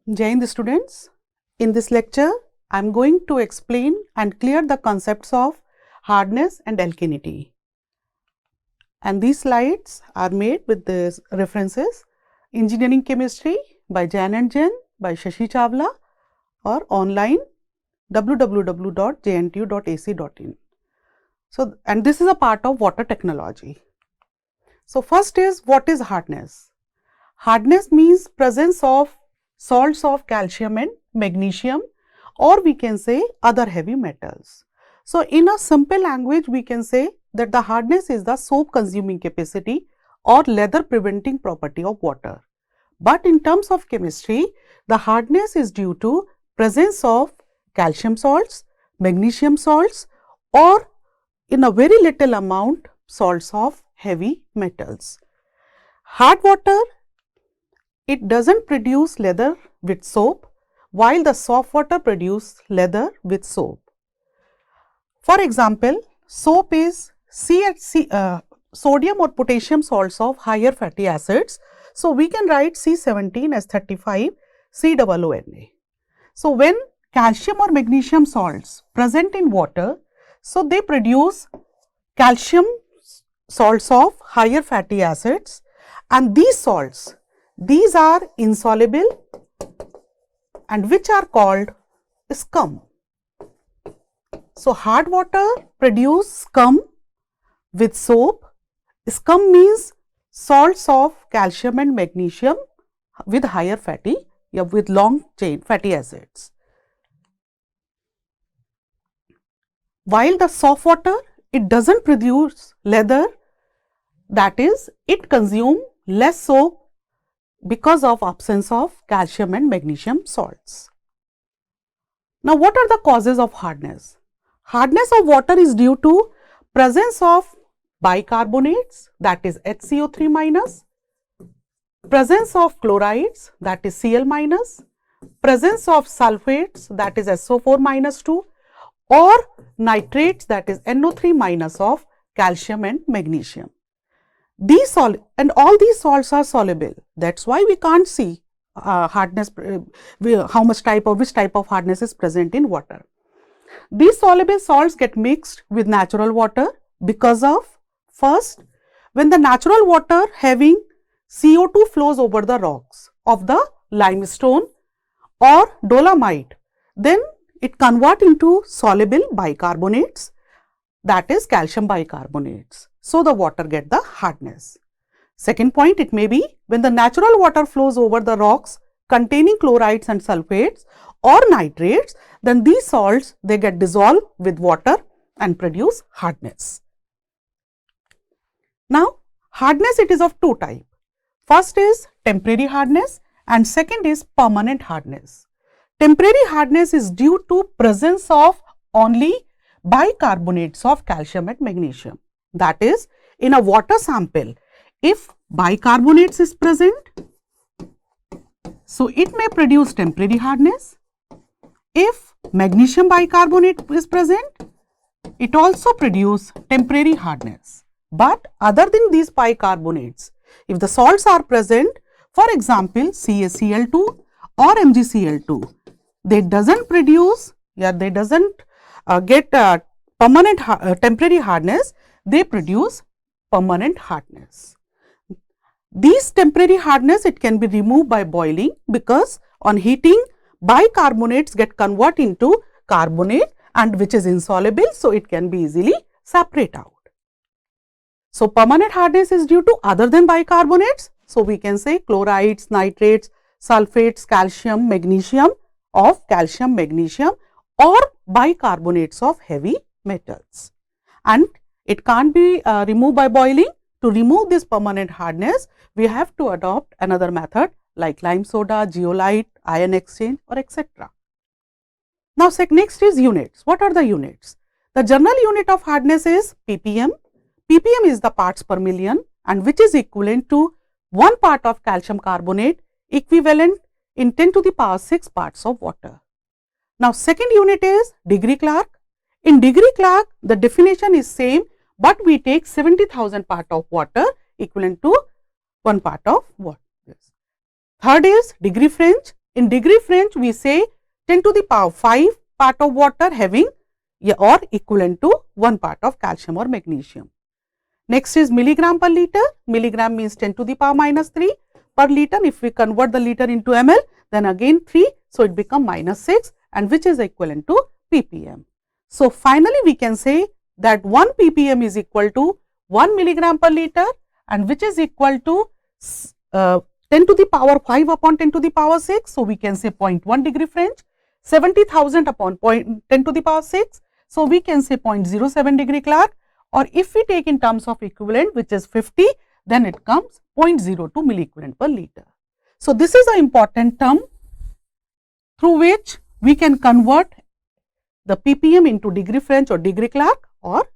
Jai Hind students. In this lecture, I am going to explain and clear the concepts of hardness and alkalinity. And these slides are made with these references: Engineering Chemistry by Jain and Jain by Shashi Chawla, or online www.jntu.ac.in. So, and this is a part of water technology. So, first is, what is hardness? Hardness means presence of salts of calcium and magnesium, or we can say other heavy metals. So, in a simple language, we can say that the hardness is the soap consuming capacity or leather preventing property of water. But in terms of chemistry, the hardness is due to presence of calcium salts, magnesium salts, or in a very little amount salts of heavy metals. Hard water, it doesn't produce leather with soap, while the soft water produces leather with soap. For example, soap is sodium or potassium salts of higher fatty acids. So, we can write C17H35COONA. So, when calcium or magnesium salts present in water, so they produce calcium salts of higher fatty acids, and these salts, these are insoluble and which are called scum. So, hard water produce scum with soap. Scum means salts of calcium and magnesium with higher fatty, with long chain fatty acids. While the soft water, it doesn't produce leather, that is, it consumes less soap because of absence of calcium and magnesium salts. Now, what are the causes of hardness? Hardness of water is due to presence of bicarbonates, that is HCO3 minus, presence of chlorides, that is Cl minus, presence of sulfates, that is SO4 minus 2, or nitrates, that is NO3 minus of calcium and magnesium. These and all these salts are soluble. That's why we can't see hardness, how much which type of hardness is present in water. These soluble salts get mixed with natural water because of, first, when the natural water having CO2 flows over the rocks of the limestone or dolomite, then it converts into soluble bicarbonates, that is calcium bicarbonates. So, the water get the hardness. Second point, it may be when the natural water flows over the rocks containing chlorides and sulfates or nitrates, then these salts, they get dissolved with water and produce hardness. Now, hardness, it is of two types. First is temporary hardness and second is permanent hardness. Temporary hardness is due to presence of only bicarbonates of calcium and magnesium. That is, in a water sample, if bicarbonates is present, so it may produce temporary hardness. If magnesium bicarbonate is present, it also produces temporary hardness. But other than these bicarbonates, if the salts are present, for example, CaCl2 or MgCl2, they doesn't produce, they doesn't get permanent temporary hardness, they produce permanent hardness. These temporary hardness, it can be removed by boiling, because on heating bicarbonates get converted into carbonate and which is insoluble, so it can be easily separate out. So, permanent hardness is due to other than bicarbonates. So, we can say chlorides, nitrates, sulfates, calcium, magnesium of calcium, magnesium, or bicarbonates of heavy metals. And it can't be removed by boiling. To remove this permanent hardness, we have to adopt another method like lime soda, zeolite, ion exchange, or etc. Now, next is units. What are the units? The general unit of hardness is ppm. ppm is the parts per million and which is equivalent to 1 part of calcium carbonate equivalent in 10 to the power 6 parts of water. Now, second unit is degree Clark. In degree Clark, the definition is same, but we take 70,000 part of water equivalent to 1 part of water. Third is degree French. In degree French, we say 10 to the power 5 part of water having or equivalent to 1 part of calcium or magnesium. Next is milligram per liter. Milligram means 10 to the power minus 3 per liter. If we convert the liter into ml, then again 3. So, it becomes minus 6 and which is equivalent to ppm. So, finally, we can say that 1 ppm is equal to 1 milligram per liter and which is equal to 10 to the power 5 upon 10 to the power 6. So, we can say 0.1 degree French, 70,000 upon 10 to the power 6. So, we can say 0.07 degree Clark, or if we take in terms of equivalent which is 50, then it comes 0.02 milliequivalent per liter. So, this is an important term through which we can convert the ppm into degree French or degree Clark or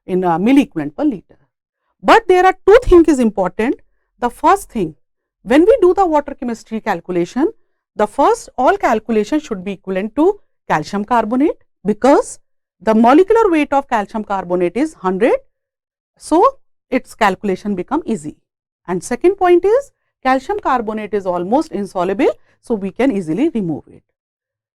in milliequivalent per liter. But there are two things is important. The first thing, when we do the water chemistry calculation, the first all calculation should be equivalent to calcium carbonate, because the molecular weight of calcium carbonate is 100. So, its calculation become easy. And second point is calcium carbonate is almost insoluble. So, we can easily remove it.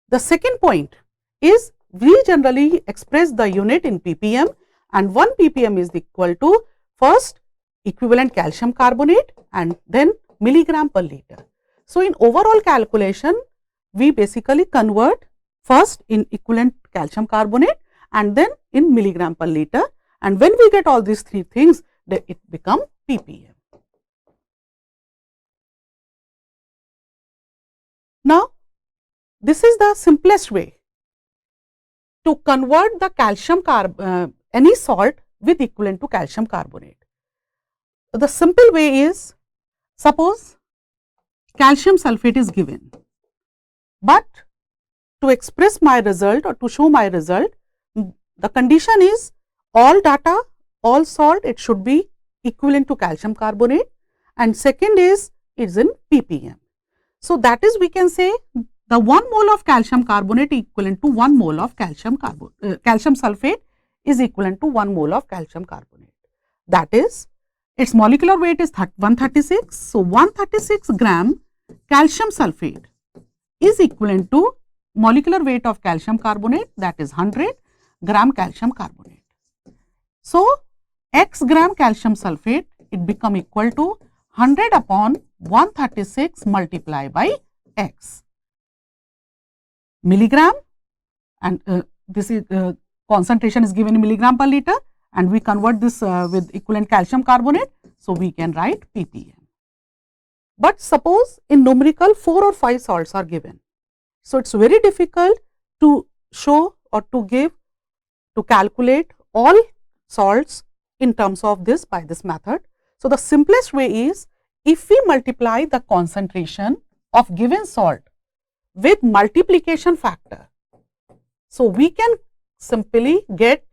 The second point is we generally express the unit in ppm, and 1 ppm is equal to first equivalent calcium carbonate and then milligram per liter. So, in overall calculation, we basically convert first in equivalent calcium carbonate and then in milligram per liter, and when we get all these three things, then it become ppm. Now, this is the simplest way to convert the calcium any salt with equivalent to calcium carbonate. The simple way is, suppose calcium sulphate is given, but to express my result or to show my result, the condition is all data, all salt, it should be equivalent to calcium carbonate, and second is it's in ppm. So, that is we can say the 1 mole of calcium carbonate equivalent to 1 mole of calcium sulphate is equivalent to 1 mole of calcium carbonate. That is, its molecular weight is 136. So, 136 gram calcium sulphate is equivalent to molecular weight of calcium carbonate, that is 100 gram calcium carbonate. So, x gram calcium sulphate, it become equal to 100 upon 136 multiplied by x milligram, and this is concentration is given in milligram per liter, and we convert this with equivalent calcium carbonate. So, we can write ppm. But suppose in numerical 4 or 5 salts are given. So, it is very difficult to show or to calculate all salts in terms of this by this method. So, the simplest way is, if we multiply the concentration of given salt with multiplication factor, so we can simply get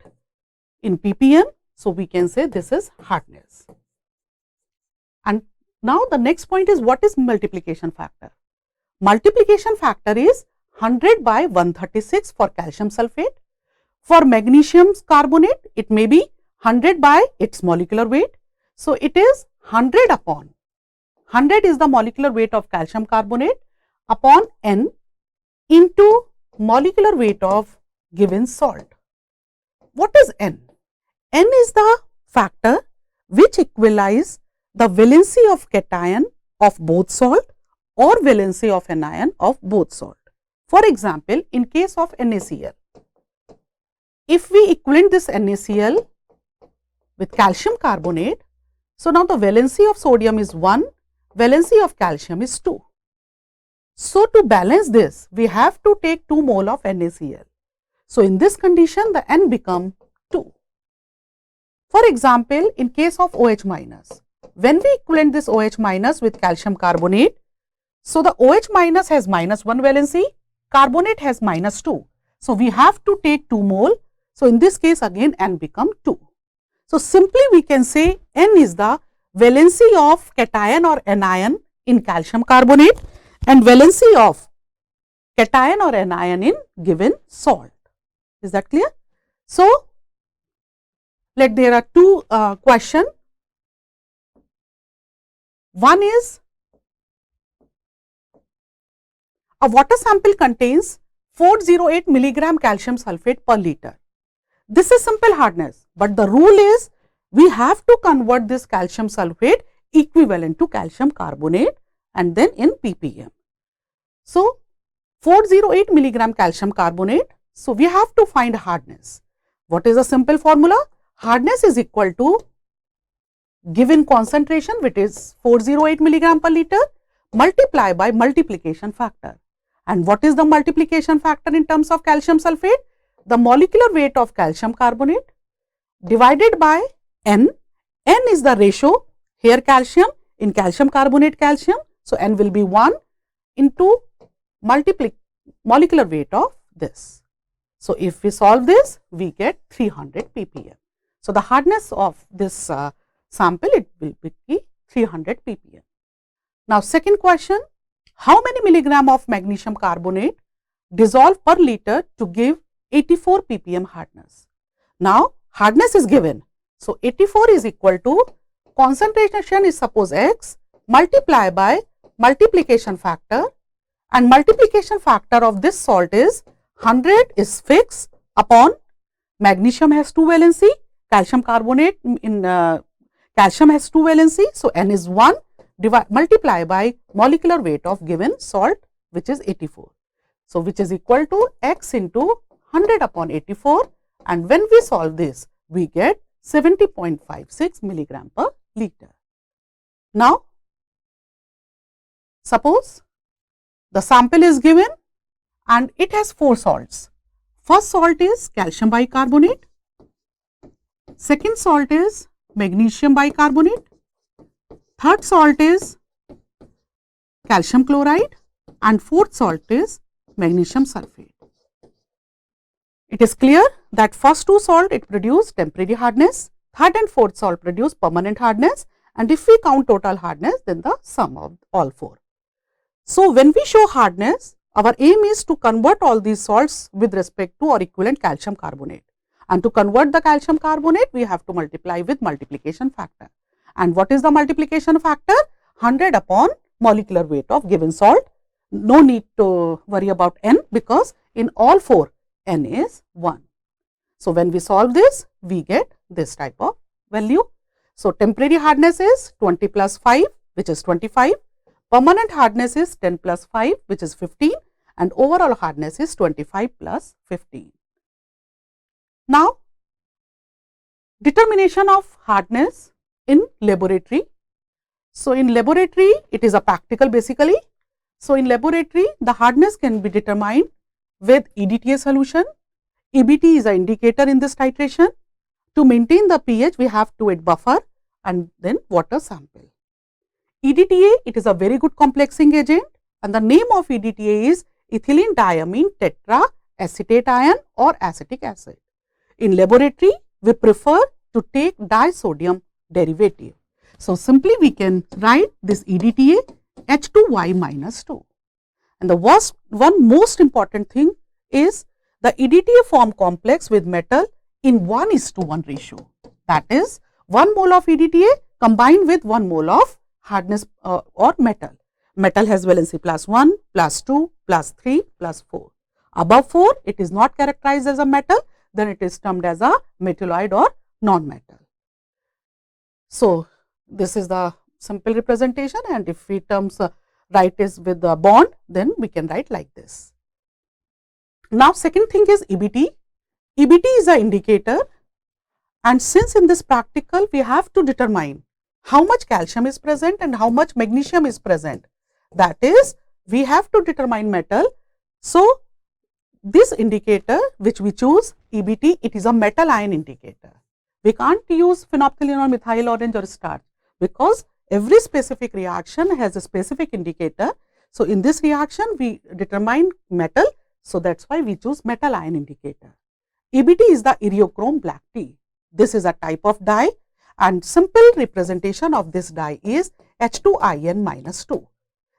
in ppm. So, we can say this is hardness. And now, the next point is, what is multiplication factor? Multiplication factor is 100 by 136 for calcium sulphate. For magnesium carbonate, it may be 100 by its molecular weight. So, it is 100 upon 100 is the molecular weight of calcium carbonate upon N into molecular weight of given salt. What is N? N is the factor which equalize the valency of cation of both salt or valency of anion of both salt. For example, in case of NaCl, if we equivalent this NaCl with calcium carbonate, so now the valency of sodium is 1, valency of calcium is 2. So, to balance this, we have to take 2 mole of NaCl. So, in this condition, the N become 2. For example, in case of OH minus, when we equivalent this OH minus with calcium carbonate, so the OH minus has minus 1 valency, carbonate has minus 2. So, we have to take 2 mole. So, in this case again N become 2. So, simply we can say N is the valency of cation or anion in calcium carbonate and valency of cation or anion in given salt. Is that clear? So, there are two questions. One is, a water sample contains 408 milligram calcium sulfate per liter. This is simple hardness, but the rule is we have to convert this calcium sulfate equivalent to calcium carbonate and then in ppm. So, 408 milligram calcium carbonate. So, we have to find hardness. What is the simple formula? Hardness is equal to given concentration, which is 408 milligram per liter, multiply by multiplication factor. And what is the multiplication factor in terms of calcium sulfate? The molecular weight of calcium carbonate divided by N. N is the ratio, here calcium, in calcium carbonate calcium. So, N will be 1 into molecular weight of this. So, if we solve this, we get 300 ppm. So, the hardness of this sample, it will be 300 ppm. Now, second question, how many milligram of magnesium carbonate dissolve per liter to give 84 ppm hardness? Now, hardness is given. So, 84 is equal to concentration is suppose x multiply by multiplication factor, and multiplication factor of this salt is 100 is fixed upon magnesium has 2 valency, calcium carbonate in calcium has 2 valency. So, N is 1 multiply by molecular weight of given salt, which is 84. So, which is equal to x into 100 upon 84, and when we solve this, we get 70.56 milligram per liter. Now, suppose the sample is given and it has 4 salts. First salt is calcium bicarbonate, second salt is magnesium bicarbonate, third salt is calcium chloride, and fourth salt is magnesium sulfate. It is clear that first 2 salt it produce temporary hardness, third and fourth salt produce permanent hardness, and if we count total hardness, then the sum of all 4. So, when we show hardness, our aim is to convert all these salts with respect to or equivalent calcium carbonate, and to convert the calcium carbonate, we have to multiply with multiplication factor. And what is the multiplication factor? 100 upon molecular weight of given salt. No need to worry about N, because in all 4 N is 1. So, when we solve this, we get this type of value. So, temporary hardness is 20 plus 5, which is 25. Permanent hardness is 10 plus 5, which is 15, and overall hardness is 25 plus 15. Now, determination of hardness in laboratory. So, in laboratory, it is a practical basically. So, in laboratory, the hardness can be determined with EDTA solution. EBT is an indicator in this titration. To maintain the pH, we have to add buffer and then water sample. EDTA, it is a very good complexing agent, and the name of EDTA is ethylene diamine tetraacetate ion or acetic acid. In laboratory, we prefer to take disodium derivative. So, simply we can write this EDTA H2Y minus 2. And the one most important thing is the EDTA form complex with metal in 1:1 ratio. That is 1 mole of EDTA combined with 1 mole of hardness or metal. Metal has valency plus 1, plus 2, plus 3, plus 4. Above 4, it is not characterized as a metal, then it is termed as a metalloid or non-metal. So, this is the simple representation, and if we write this with the bond, then we can write like this. Now, second thing is EBT. EBT is an indicator, and since in this practical we have to determine how much calcium is present and how much magnesium is present, that is we have to determine metal. So, this indicator which we choose EBT, it is a metal ion indicator. We can't use phenolphthalein or methyl orange or starch, because every specific reaction has a specific indicator. So, in this reaction we determine metal, so that is why we choose metal ion indicator. EBT is the eriochrome black tea. This is a type of dye, and simple representation of this dye is H2IN minus 2.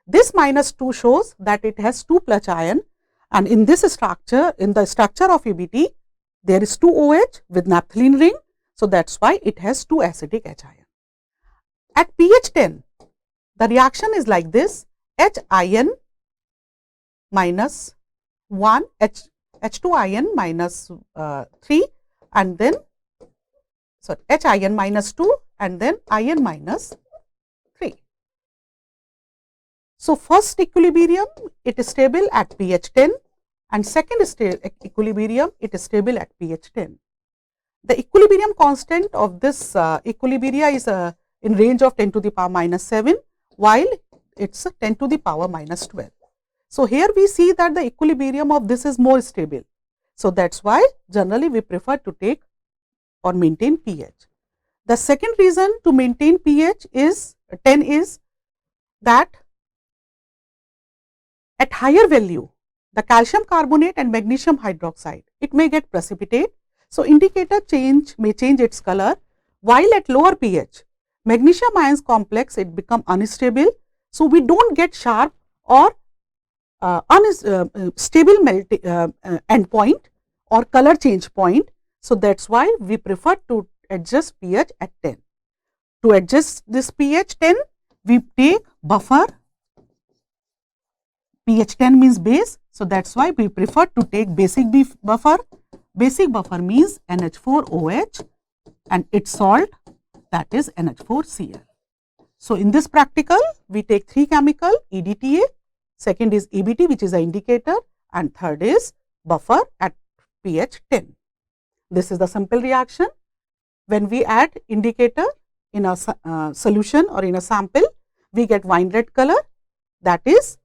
This minus 2 shows that it has 2 plus ion, and in this structure, in the structure of EBT, there is 2 OH with naphthalene ring. So, that is why it has 2 acidic H ion. At pH 10, the reaction is like this: HIN minus 1 H2IN minus 3 and then HIN minus 2 and then IN minus 3. So, first equilibrium it is stable at pH 10 and second equilibrium it is stable at pH 10. The equilibrium constant of this equilibria is in range of 10 to the power minus 7 while it is 10 to the power minus 12. So, here we see that the equilibrium of this is more stable. So, that is why generally we prefer to take or maintain pH. The second reason to maintain pH is 10 is that at higher value the calcium carbonate and magnesium hydroxide it may get precipitate. So, indicator may change its color, while at lower pH magnesium ions complex it become unstable. So, we do not get sharp or stable end point or color change point. So, that is why we prefer to adjust pH at 10. To adjust this pH 10, we take buffer, pH 10 means base. So, that is why we prefer to take basic buffer. Basic buffer means NH4OH and its salt, that is NH4Cl. So, in this practical we take 3 chemical EDTA, second is EBT which is an indicator and third is buffer at pH 10. This is the simple reaction. When we add indicator in a solution or in a sample, we get wine red color, that is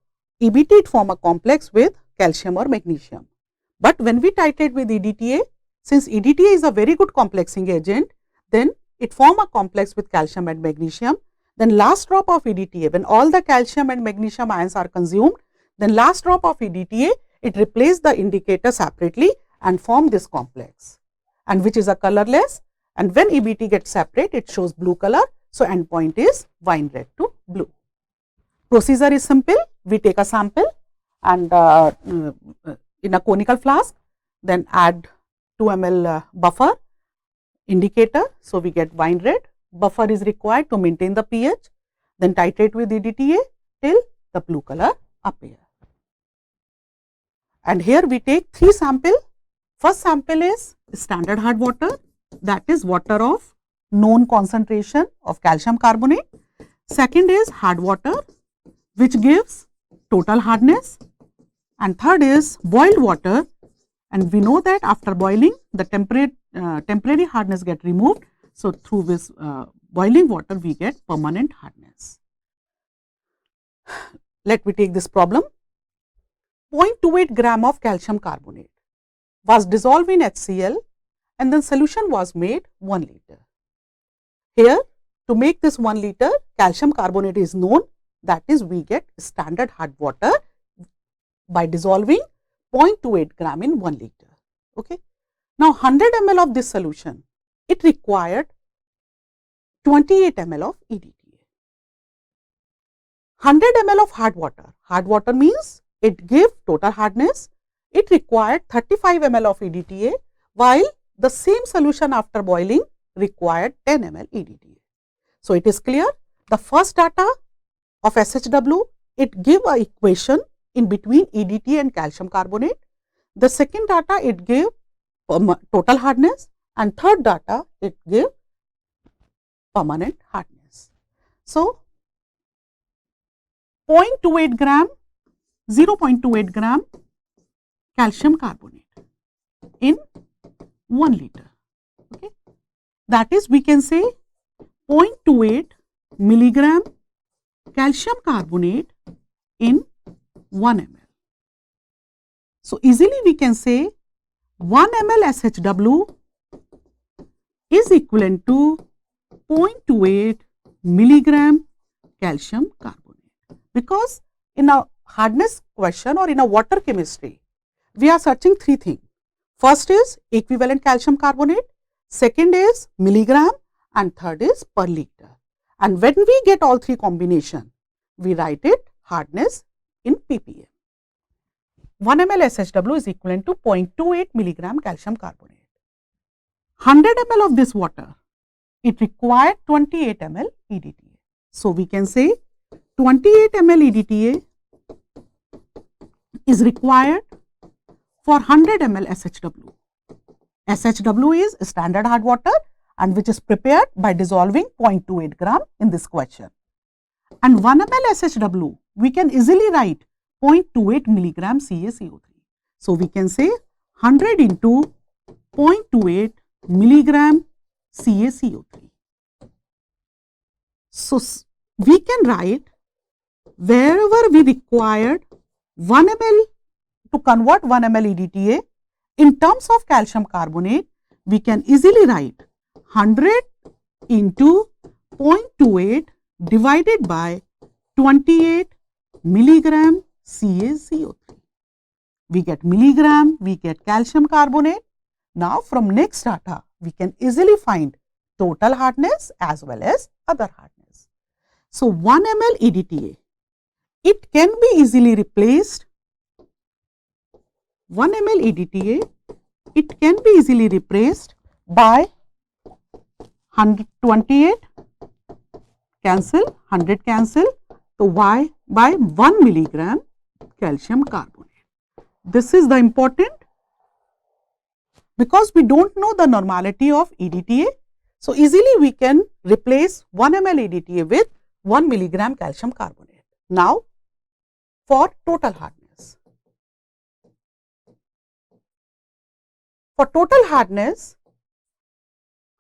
EBT it form a complex with calcium or magnesium. But when we titrate with EDTA, since EDTA is a very good complexing agent, then it form a complex with calcium and magnesium. Then last drop of EDTA, when all the calcium and magnesium ions are consumed, then last drop of EDTA, it replaces the indicator separately and form this complex, and which is a colorless, and when EBT gets separate, it shows blue color. So, end point is wine red to blue. Procedure is simple. We take a sample and in a conical flask, then add 2 ml buffer indicator. So, we get wine red. Buffer is required to maintain the pH, then titrate with EDTA till the blue color appear. And here we take 3 sample. First sample is standard hard water, that is water of known concentration of calcium carbonate. Second is hard water which gives total hardness, and third is boiled water, and we know that after boiling the temporary hardness get removed. So, through this boiling water we get permanent hardness. Let me take this problem. 0.28 gram of calcium carbonate was dissolved in HCl and then solution was made 1 liter. Here to make this 1 liter calcium carbonate is known, that is we get standard hard water by dissolving 0.28 gram in 1 liter. Okay. Now, 100 ml of this solution, it required 28 ml of EDTA. 100 ml of hard water means it gave total hardness, it required 35 ml of EDTA, while the same solution after boiling required 10 ml EDTA. So, it is clear the first data of SHW, it gave a equation in between EDTA and calcium carbonate. The second data it gave total hardness, and third data it gave permanent hardness. So, 0.28 gram, 0.28 gram calcium carbonate in 1 liter. Okay. That is, we can say 0.28 milligram calcium carbonate in 1 ml. So, easily we can say 1 ml SHW is equivalent to 0.28 milligram calcium carbonate, because in a hardness question or in a water chemistry, we are searching 3 things. First is equivalent calcium carbonate, second is milligram, and third is per liter. And when we get all 3 combination, we write it hardness in ppm. 1 ml SHW is equivalent to 0.28 milligram calcium carbonate. 100 ml of this water, it required 28 ml EDTA. So, we can say 28 ml EDTA is required for 100 ml SHW. SHW is standard hard water and which is prepared by dissolving 0.28 gram in this question. And 1 ml SHW, we can easily write 0.28 milligram CaCO3. So, we can say 100 into 0.28 milligram CaCO3. So, we can write wherever we required 1 ml to convert 1 ml EDTA in terms of calcium carbonate, we can easily write 100 into 0.28 divided by 28 milligram CaCO3. We get milligram, we get calcium carbonate. Now, from next data, we can easily find total hardness as well as other hardness. So, 1 ml EDTA, it can be easily replaced. 1 ml EDTA, it can be easily replaced by 128 cancel, 100 cancel. So, y by 1 milligram calcium carbonate. This is the important because we do not know the normality of EDTA. So, easily we can replace 1 ml EDTA with 1 milligram calcium carbonate. Now, for total hardness. For total hardness,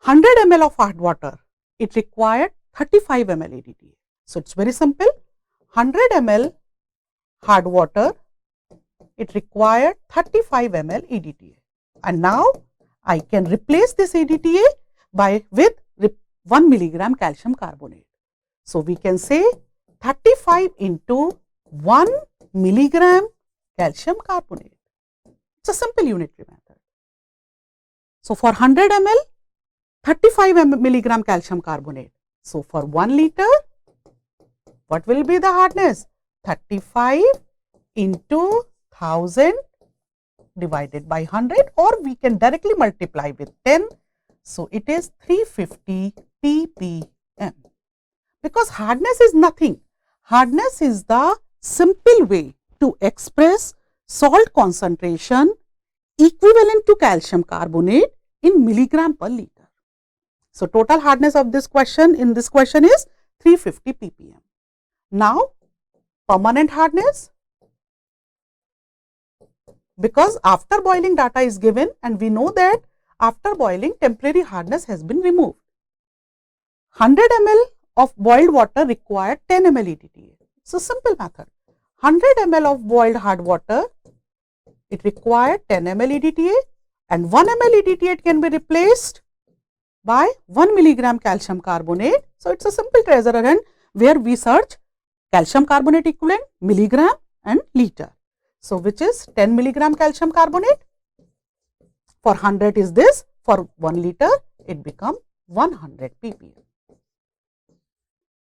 100 ml of hard water, it required 35 ml EDTA. So, it is very simple. 100 ml hard water, it required 35 ml EDTA. And now, I can replace this EDTA with 1 milligram calcium carbonate. So, we can say 35 into 1 milligram calcium carbonate. It is a simple unitary method. So, for 100 ml, 35 milligram calcium carbonate. So, for 1 liter, what will be the hardness? 35 into 1000 divided by 100, or we can directly multiply with 10. So, it is 350 ppm. Because hardness is nothing. Hardness is the simple way to express salt concentration equivalent to calcium carbonate in milligram per liter. So, total hardness of this question in this question is 350 ppm. Now, permanent hardness, because after boiling data is given and we know that after boiling temporary hardness has been removed. 100 ml of boiled water required 10 ml EDTA. It is a simple method. 100 ml of boiled hard water, it required 10 ml EDTA and 1 ml EDTA can be replaced by 1 milligram calcium carbonate. So, it is a simple treasure hunt where we search calcium carbonate equivalent, milligram and liter. So, which is 10 milligram calcium carbonate, for 100 is this, for 1 liter it becomes 100 ppm.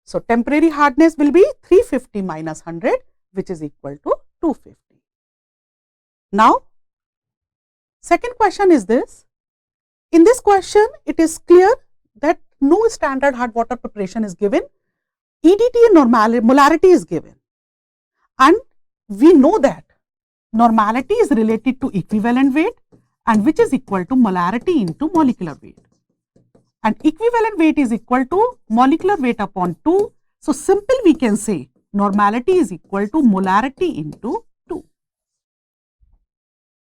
So, temporary hardness will be 350 minus 100 which is equal to 250. Now, second question is this. In this question, it is clear that no standard hard water preparation is given, EDTA molarity is given and we know that normality is related to equivalent weight and which is equal to molarity into molecular weight. And equivalent weight is equal to molecular weight upon 2. So, simple we can say normality is equal to molarity into 2,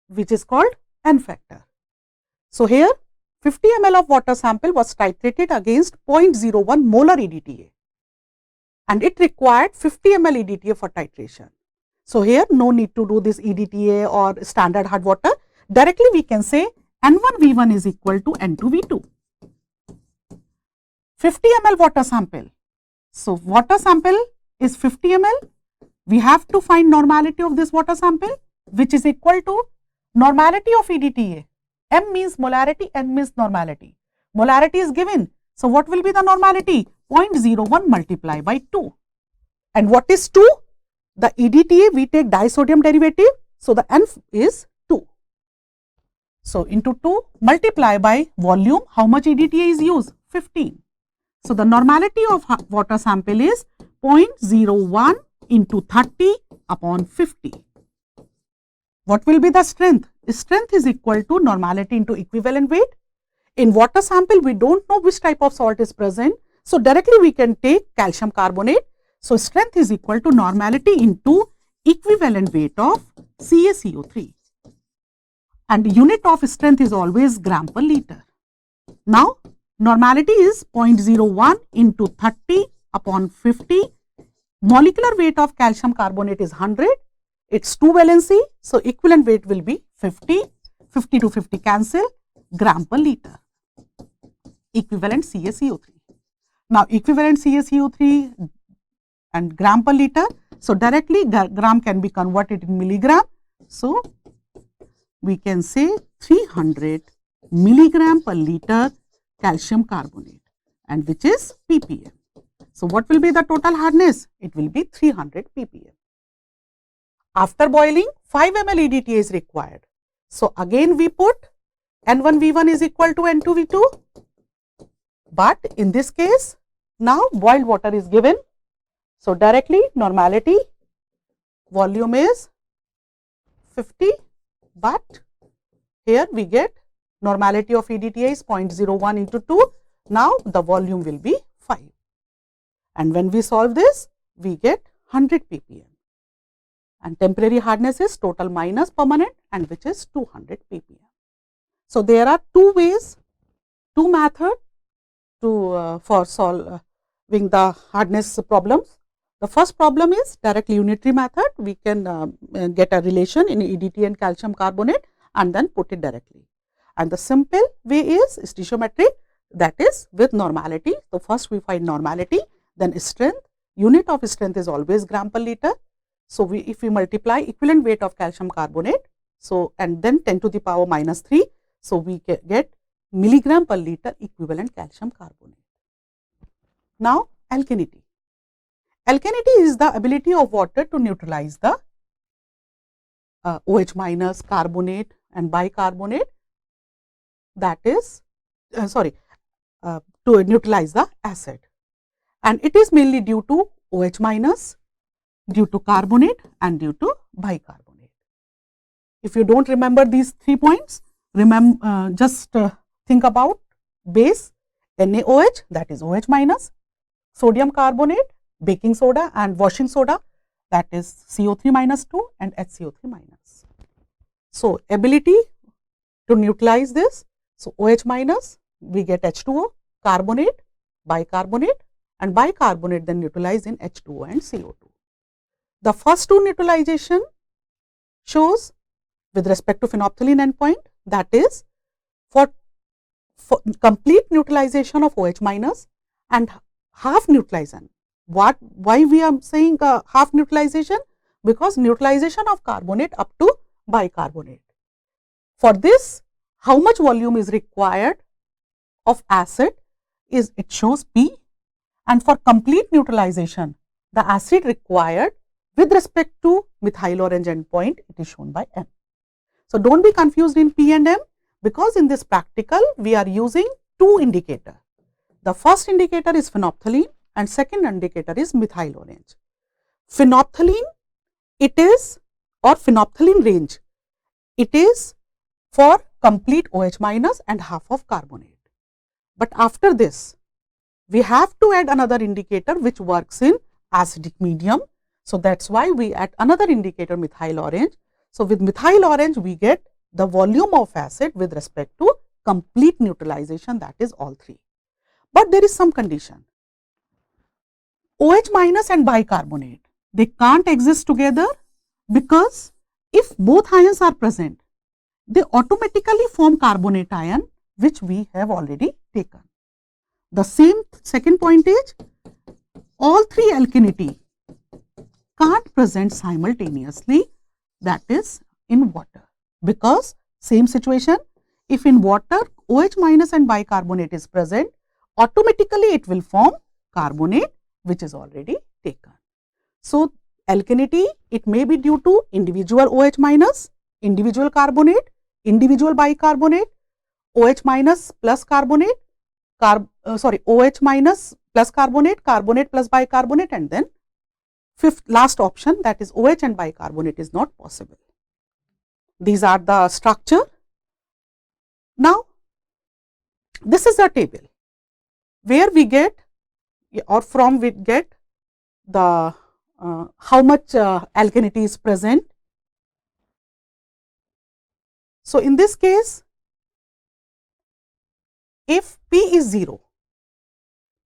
which is called N factor. So, here 50 ml of water sample was titrated against 0.01 molar EDTA and it required 50 ml EDTA for titration. So, here no need to do this EDTA or standard hard water, directly we can say N1V1 is equal to N2V2. 50 ml water sample. So, water sample is 50 ml, we have to find normality of this water sample which is equal to normality of EDTA. M means molarity, N means normality. Molarity is given. So, what will be the normality? 0.01 multiplied by 2. And what is 2? The EDTA we take disodium derivative. So, the N is 2. So, into 2 multiply by volume. How much EDTA is used? 15. So, the normality of water sample is 0.01 into 30 upon 50. What will be the strength? Strength is equal to normality into equivalent weight. In water sample, we don't know which type of salt is present. So, directly we can take calcium carbonate. So, strength is equal to normality into equivalent weight of CaCO3. And unit of strength is always gram per liter. Now, normality is 0.01 into 30 upon 50. Molecular weight of calcium carbonate is 100. It's 2 valency. So, equivalent weight will be 50. 50 to 50 cancel, gram per liter. Equivalent CaCO3. Now, equivalent CaCO3 and gram per liter. So, directly gram can be converted in milligram. So, we can say 300 milligram per liter calcium carbonate, and which is ppm. So, what will be the total hardness? It will be 300 ppm. After boiling, 5 ml EDTA is required. So, again we put N1V1 is equal to N2V2, but in this case, now boiled water is given. So, directly normality volume is 50, but here we get normality of EDTA is 0.01 into 2. Now, the volume will be 5. And when we solve this, we get 100 ppm. And temporary hardness is total minus permanent, and which is 200 ppm. So, there are two ways, two methods for solving the hardness problems. The first problem is direct unitary method. We can get a relation in EDTA and calcium carbonate and then put it directly. And the simple way is stoichiometric, that is with normality. So, first we find normality, then strength. Unit of strength is always gram per liter. So, if we multiply equivalent weight of calcium carbonate, so and then 10 to the power minus 3. So, we get milligram per liter equivalent calcium carbonate. Now, alkalinity. Alkalinity is the ability of water to neutralize the OH minus, carbonate and bicarbonate, that is to neutralize the acid, and it is mainly due to OH minus, due to carbonate and due to bicarbonate. If you do not remember these 3 points, just think about base NaOH, that is OH minus, sodium carbonate, baking soda and washing soda, that is CO3 minus 2 and HCO3 minus. So, ability to neutralize this. So, OH minus we get H2O, carbonate, bicarbonate, and bicarbonate then neutralize in H2O and CO2. The first two neutralization shows with respect to phenolphthalein endpoint, that is for complete neutralization of OH minus and half neutralization. Why we are saying half neutralization? Because neutralization of carbonate up to bicarbonate. For this, how much volume is required of acid is, it shows P, and for complete neutralization, the acid required with respect to methyl orange endpoint, it is shown by M. So, do not be confused in P and M, because in this practical we are using two indicators. The first indicator is phenolphthalein and second indicator is methyl orange. Phenolphthalein, it is, or phenolphthalein range, it is for complete OH minus and half of carbonate. But after this, we have to add another indicator which works in acidic medium. So, that is why we add another indicator methyl orange. So, with methyl orange we get the volume of acid with respect to complete neutralization, that is all three. But there is some condition. OH minus and bicarbonate, they can't exist together, because if both ions are present, they automatically form carbonate ion, which we have already taken. The same second point is, all three alkalinity can't present simultaneously, that is in water, because same situation, if in water OH minus and bicarbonate is present, automatically it will form carbonate, which is already taken. So, alkalinity, it may be due to individual OH minus, individual carbonate, individual bicarbonate, OH minus plus carbonate, OH minus plus carbonate, carbonate plus bicarbonate, and then last option, that is OH and bicarbonate, is not possible. these are the structure. Now, this is a table where we get or from we get the how much alkalinity is present. So, in this case, if P is 0,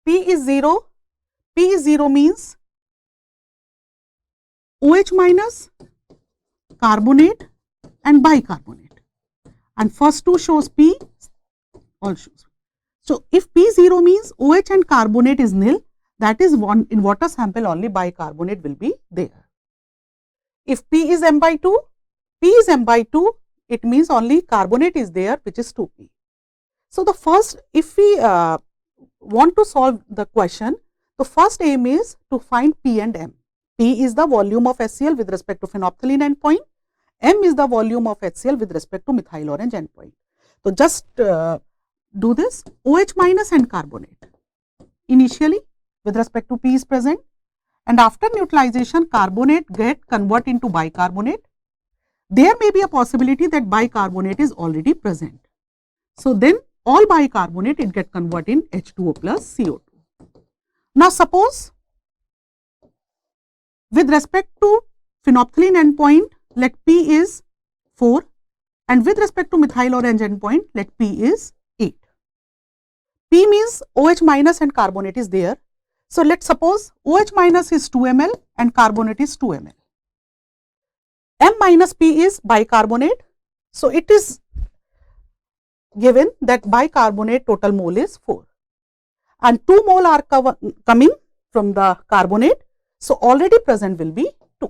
P is 0 means OH minus, carbonate and bicarbonate, and first two shows P, all shows. So, if P0 means OH and carbonate is nil, that is one in water sample only bicarbonate will be there. If P is m by 2, P is m by 2, it means only carbonate is there, which is 2P. So, the first, if we want to solve the question, the first aim is to find P and M. P is the volume of HCl with respect to phenolphthalein endpoint, M is the volume of HCl with respect to methyl orange endpoint. So, just do this OH minus and carbonate initially with respect to P is present, and after neutralization carbonate get convert into bicarbonate. There may be a possibility that bicarbonate is already present. So, then all bicarbonate it get convert in H2O plus CO2. Now, suppose with respect to phenolphthalein endpoint, let P is 4 and with respect to methyl orange endpoint, let P is 8. P means OH minus and carbonate is there. So, let us suppose OH minus is 2 ml and carbonate is 2 ml. M minus P is bicarbonate. So, it is given that bicarbonate total mole is 4 and 2 mole are coming from the carbonate. So, already present will be 2,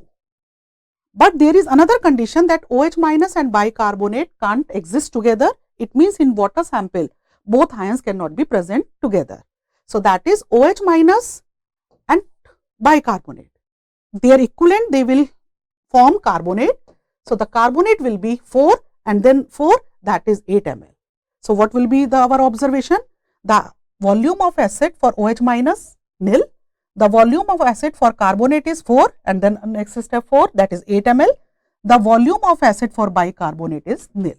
but there is another condition that OH minus and bicarbonate can't exist together. It means in water sample both ions cannot be present together. So, that is OH minus and bicarbonate, they are equivalent, they will form carbonate. So, the carbonate will be 4 and then 4, that is 8 ml. So, what will be our observation? The volume of acid for OH minus nil, the volume of acid for carbonate is 4 and then next step 4, that is 8 ml. The volume of acid for bicarbonate is nil.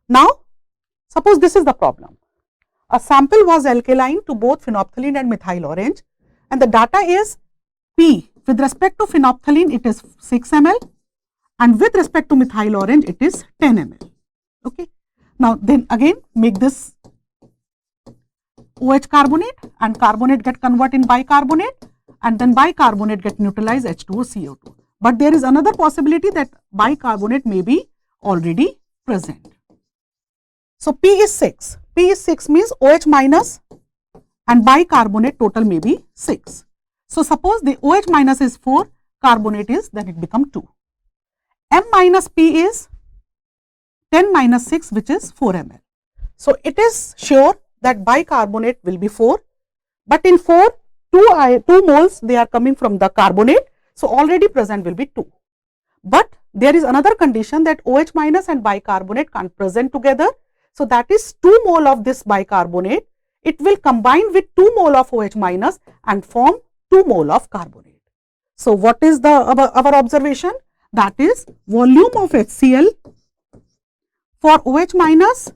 Now, suppose this is the problem. A sample was alkaline to both phenolphthalein and methyl orange, and the data is P with respect to phenolphthalein it is 6 ml and with respect to methyl orange it is 10 ml. Okay. Now, then again make this OH carbonate and carbonate get convert in bicarbonate and then bicarbonate get neutralized H2O CO2. But there is another possibility that bicarbonate may be already present. So, P is 6. P is 6 means OH minus and bicarbonate total may be 6. So, suppose the OH minus is 4, carbonate is, then it become 2. M minus P is 10 minus 6, which is 4 ml. So, it is sure that bicarbonate will be 4, but in 4, 2 moles they are coming from the carbonate. So, already present will be 2. But there is another condition that OH minus and bicarbonate can't present together. So, that is 2 mole of this bicarbonate, it will combine with 2 mole of OH minus and form 2 mole of carbonate. So, what is the our observation? That is volume of HCl for OH minus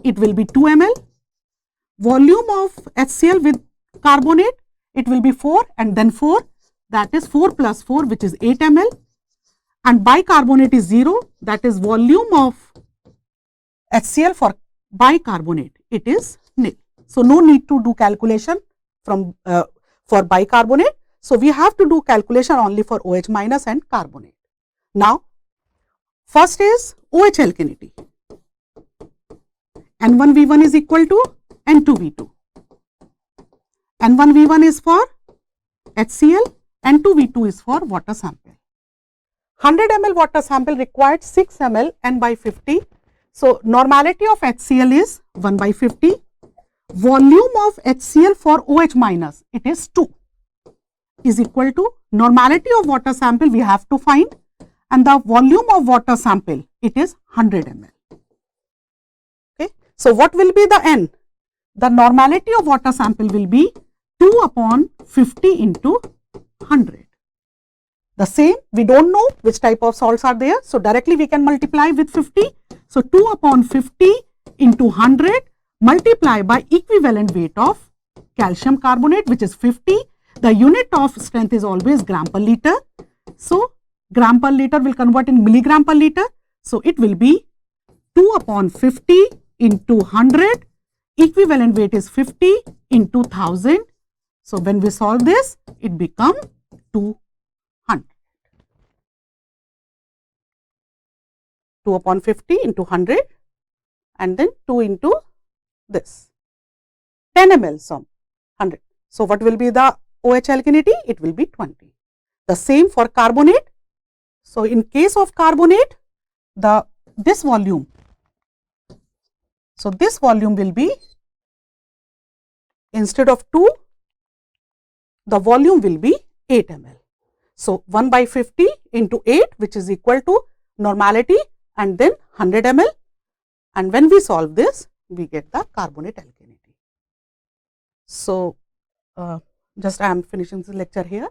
it will be 2 ml, volume of HCl with carbonate it will be 4 and then 4, that is 4 plus 4 which is 8 ml, and bicarbonate is 0, that is volume of HCl for bicarbonate it is nil. So, no need to do calculation from for bicarbonate. So, we have to do calculation only for OH minus and carbonate. Now, first is OH alkalinity. N1V1 is equal to N2V2. N1V1 is for HCl, N2V2 is for water sample. 100 ml water sample required 6 ml N by 50. So, normality of HCl is 1 by 50. Volume of HCl for OH minus it is 2 is equal to normality of water sample we have to find, and the volume of water sample it is 100 ml. Okay. So, what will be the N? The normality of water sample will be 2 upon 50 into 100. The same, we do not know which type of salts are there. So, directly we can multiply with 50. So, 2 upon 50 into 100 multiply by equivalent weight of calcium carbonate, which is 50. The unit of strength is always gram per liter. So, gram per liter will convert in milligram per liter. So, it will be 2 upon 50 into 100, equivalent weight is 50 into 1000. So, when we solve this, it becomes 200. 2 upon 50 into 100 and then 2 into this 10 ml of 100. So, what will be the OH alkalinity? It will be 20. The same for carbonate. So, in case of carbonate, this volume. So, this volume will be, instead of 2, the volume will be 8 ml. So, 1 by 50 into 8, which is equal to normality and then 100 ml, and when we solve this, we get the carbonate alkalinity. So, just I am finishing this lecture here.